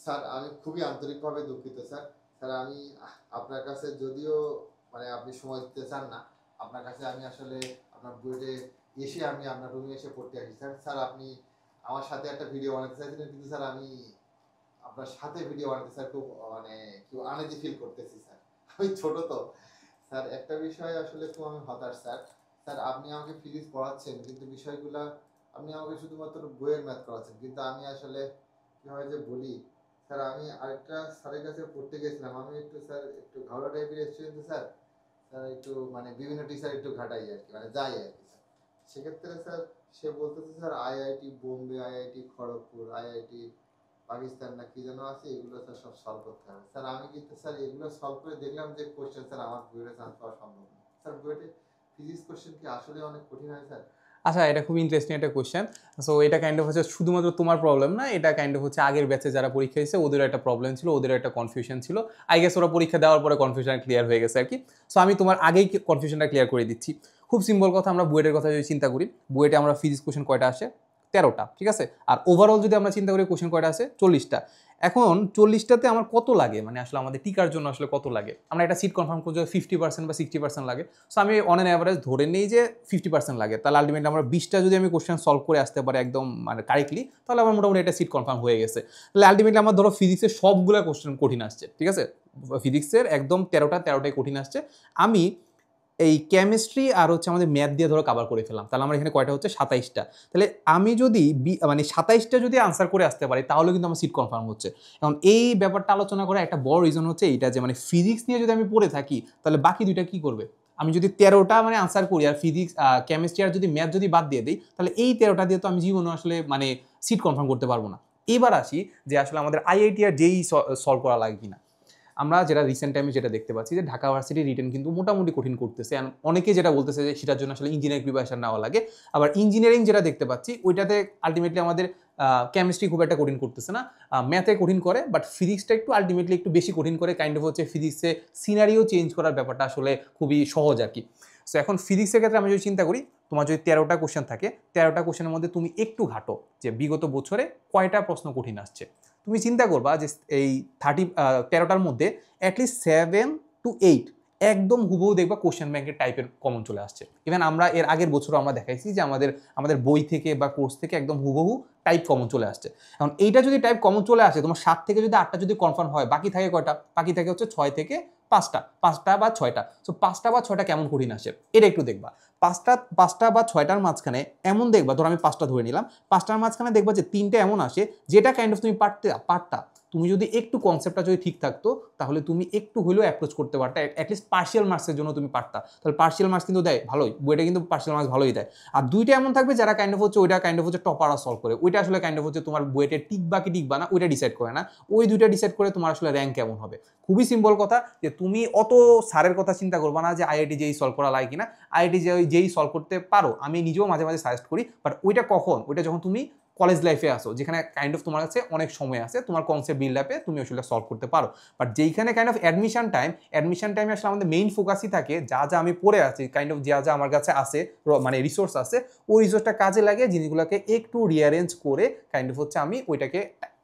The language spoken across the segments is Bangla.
স্যার আমি খুবই আন্তরিকভাবে দুঃখিত স্যার। স্যার আমি আপনার কাছে যদিও মানে আপনি সময় দিতে চান না, আপনার কাছে আমি আসলে আপনার বুয়েটে এসে আমি আপনার রুমে এসে পড়তে আসি স্যার। স্যার আপনি আমার সাথে একটা ভিডিও বানাতে চাইছিলেন কিন্তু স্যার আমি আপনার সাথে ভিডিও বানাতে স্যার খুব মানে কি আনইজি ফিল করতেছি স্যার। আমি ছোট তো। স্যার একটা বিষয় আসলে খুব আমি হতাশ স্যার। স্যার আপনি আমাকে ফিজিক্স পড়াচ্ছেন কিন্তু বিষয়গুলা আপনি আমাকে শুধুমাত্র বইয়ের ম্যাথ করাচ্ছেন। কিন্তু আমি আসলে কিভাবে যে বলি স্যার আমি আরেকটা স্যারের কাছে পড়তে গেছিলাম। আমি একটু স্যার একটু ঘাওড়া টাইপের স্টুডেন্ট স্যার। স্যার একটু মানে বিভিন্ন টিচার একটু ঘাটাই আরকি মানে যাই আরকি স্যার। সেক্ষেত্রে স্যার সে বলতেছে sir IIT Bombay, IIT Kharagpur, IIT Pakistan না কি যেন আছে এগুলো স্যার সব সলভ করতে হবে। স্যার আমি কিন্তু স্যার এগুলো সলভ করে দেখলাম যে কোশ্চেন স্যার আমার বুয়েটে চান্স পাওয়া সম্ভব না। স্যার বুয়েটে ফিজিক্স কোশ্চেন কি আসলে অনেক কঠিন হয় স্যার? আচ্ছা, এটা খুব ইন্টারেস্টিং একটা কোয়েশ্চেন। সো এটা কাইন্ড অফ হচ্ছে শুধুমাত্র তোমার প্রবলেম না, এটা কাইন্ড অফ হচ্ছে আগের ব্যাচে যারা পরীক্ষা দিয়েছে ওদেরও একটা প্রবলেম ছিল, ওদেরও একটা কনফিউশন ছিল। আই গেস ওরা পরীক্ষা দেওয়ার পরে কনফিউশন ক্লিয়ার হয়ে গেছে আর কি। সো আমি তোমার আগেই কনফিউশনটা ক্লিয়ার করে দিচ্ছি। খুব সিম্পল কথা, আমরা বুয়েটের কথা যদি চিন্তা করি, বুয়েটে আমরা ফিজিক্স কোয়েশ্চেন কয়টা আসে? 13টা, ঠিক আছে। আর ওভারঅল যদি আমরা চিন্তা করি কোয়েশ্চেন কয়টা আছে? 40টা। এখন 40টাতে আমার কত লাগে, মানে আসলে আমাদের টিকার জন্য আসলে কত লাগে? আমরা একটা সিট কনফার্ম করতে 50% বা 60% লাগে। সো আমি অন অ্যান অ্যাভারেজ ধরে নিই যে 50% লাগে। তাহলে আলটিমেটলি আমরা 20টা যদি আমি কোশ্চেন সলভ করে আসতে পারি একদম মানে কারেক্টলি, তাহলে আমার মোটামুটি একটা সিট কনফার্ম হয়ে গেছে। তাহলে আলটিমেটলি আমার ধরো ফিজিক্সের সবগুলো কোশ্চেন কঠিন আসছে, ঠিক আছে। ফিজিক্সের একদম 13টাই কঠিন আসছে। আমি এই কেমিস্ট্রি আর হচ্ছে আমাদের ম্যাথ দিয়ে ধরো কাভার করে ফেললাম, তাহলে আমার এখানে কয়টা হচ্ছে? 27টা। তাহলে আমি যদি মানে 27টা যদি আনসার করে আসতে পারি তাহলে কিন্তু আমার সিট কনফার্ম হচ্ছে। এখন এই ব্যাপারটা আলোচনা করার একটা বড় রিজন হচ্ছে এইটা যে মানে ফিজিক্স নিয়ে যদি আমি পড়ে থাকি তাহলে বাকি দুইটা কি করবে? আমি যদি 13টা মানে আনসার করি আর ফিজিক্স কেমিস্ট্রি আর যদি ম্যাথ যদি বাদ দিয়ে দিই, তাহলে এই 13টা দিয়ে তো আমি জীবনে আসলে মানে সিট কনফার্ম করতে পারবো না। এবার আসি যে আসলে আমাদের আইআইটি আর যেই সলভ করা লাগে কিনা। আমরা যেটা রিসেন্ট টাইমে যেটা দেখতে পাচ্ছি যে ঢাকা ভার্সিটি রিটেন কিন্তু মোটামুটি কঠিন করতেছে, অ্যান্ড অনেকে যেটা বলতেছে যে সেটার জন্য আসলে ইঞ্জিনিয়ারিং প্রিপারেশন নেওয়া লাগে। আবার ইঞ্জিনিয়ারিং যেটা দেখতে পাচ্ছি ওইটাতে আলটিমেটলি আমাদের কেমিস্ট্রি খুব একটা কঠিন করতেছে না, ম্যাথে কঠিন করে, বাট ফিজিক্সটা একটু আলটিমেটলি একটু বেশি কঠিন করে। কাইন্ড অফ হচ্ছে ফিজিক্সে সিনারিও চেঞ্জ করার ব্যাপারটা আসলে খুবই সহজ আর কি। সো এখন ফিজিক্সের ক্ষেত্রে আমি যদি চিন্তা করি, তোমার যদি 13টা কোশ্চেন থাকে, 13টা কোশ্চেনের মধ্যে তুমি একটু ঘাটো যে বিগত বছরে কয়টা প্রশ্ন কঠিন আসছে। তুমি চিন্তা করবা যে এই 13টার মধ্যে অ্যাটলিস্ট 7 to 8 একদম হুবহু দেখবা কোশ্চেন ব্যাংকের টাইপের কমন চলে আসছে। ইভেন আমরা এর আগের বছরও আমরা দেখাইছি যে আমাদের আমাদের বই থেকে বা কোর্স থেকে একদম হুবহু টাইপ কমন চলে আসছে। এখন এইটা যদি টাইপ কমন চলে আসে, তোমার 7 থেকে যদি 8টা যদি কনফার্ম হয়, বাকি থাকে কয়টা? বাকি থাকে হচ্ছে 6 থেকে 5টা, 5টা বা 6টা। সো 5টা বা 6টা কেমন কঠিন আসে এটা একটু দেখবা। 5টা বা 6টার মাঝখানে এমন দেখবা, ধরো আমি 5টা ধরে নিলাম, 5টার মাঝখানে দেখবা যে 3টে এমন আসে যেটা কাইন্ড অফ তুমি পারতা। তুমি যদি একটু কনসেপ্টটা যদি ঠিক থাকতো তাহলে তুমি একটু হলেও অ্যাপ্রোচ করতে পারতা, অ্যাটলিস্ট পার্শিয়াল মার্কসের জন্য তুমি পারতা। তাহলে পার্শিয়াল মার্কস কিন্তু দেয় ভালোই, বইটা কিন্তু পার্শিয়াল মার্কস ভালোই দেয়। আর 2টা এমন থাকবে যারা কাইন্ড অফ হচ্ছে ওইটা কাইন্ড অফ হচ্ছে টপাররা সলভ করে, ওইটা আসলে কাইন্ড অফ হচ্ছে তোমার বইয়ের টিকবা কি টিকবা না ওইটা ডিসাইড করে না, ওই 2টা ডিসাইড করে তোমার আসলে র্যাঙ্ক কেমন হবে। খুবই সিম্পল কথা যে তুমি অত স্যারের কথা চিন্তা করবা না যে আইআইটি যেই সলভ করা লাগে কিনা, আইআইটি যেই সলভ করতে পারো, আমি নিজেও মাঝে মাঝে সাজেস্ট করি, বাট ওইটা কখন? ওইটা যখন তুমি কলেজ লাইফে আসো, যেখানে কাইন্ড অফ তোমার কাছে অনেক সময় আছে, তোমার কনসেপ্ট বিল্ড আপে তুমি আসলে সলভ করতে পারো। বাট যেইখানে কাইন্ড অফ অ্যাডমিশন টাইমে আসলে আমাদের মেইন ফোকাসই থাকে যা যা আমি পড়ে আছি, কাইন্ড অফ যা যা আমার কাছে আছে মানে রিসোর্স আছে, ওই রিসোর্সটা কাজে লাগে জিনিসগুলোকে একটু রিঅ্যারেঞ্জ করে কাইন্ড অফ হচ্ছে আমি ওইটাকে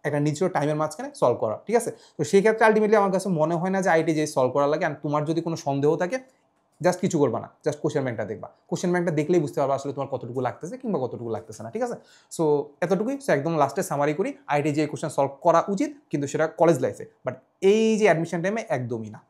একটা নিজস্ব টাইমের মাঝখানে সলভ করা, ঠিক আছে। তো সেই ক্ষেত্রে আলটিমেটলি আমার কাছে মনে হয় না যে আইটি যে সলভ করা লাগে। আর তোমার যদি কোনো সন্দেহ থাকে, জাস্ট কিছু করবা না, জাস্ট কোশ্চেন ব্যাংকটা দেখবা। কোশ্চেন ব্যাংকটা দেখলেই বুঝতে পারবা আসলে তোমার কতটুকু লাগতেছে কিংবা কতটুকু লাগতেছে না, ঠিক আছে। সো এতটুকুই। সো একদম লাস্টে সামারি করি, আইটি যে কোশ্চেন সলভ করা উচিত কিন্তু সেটা কলেজ লাইফে, বাট এই যে অ্যাডমিশন টাইমে একদমই না।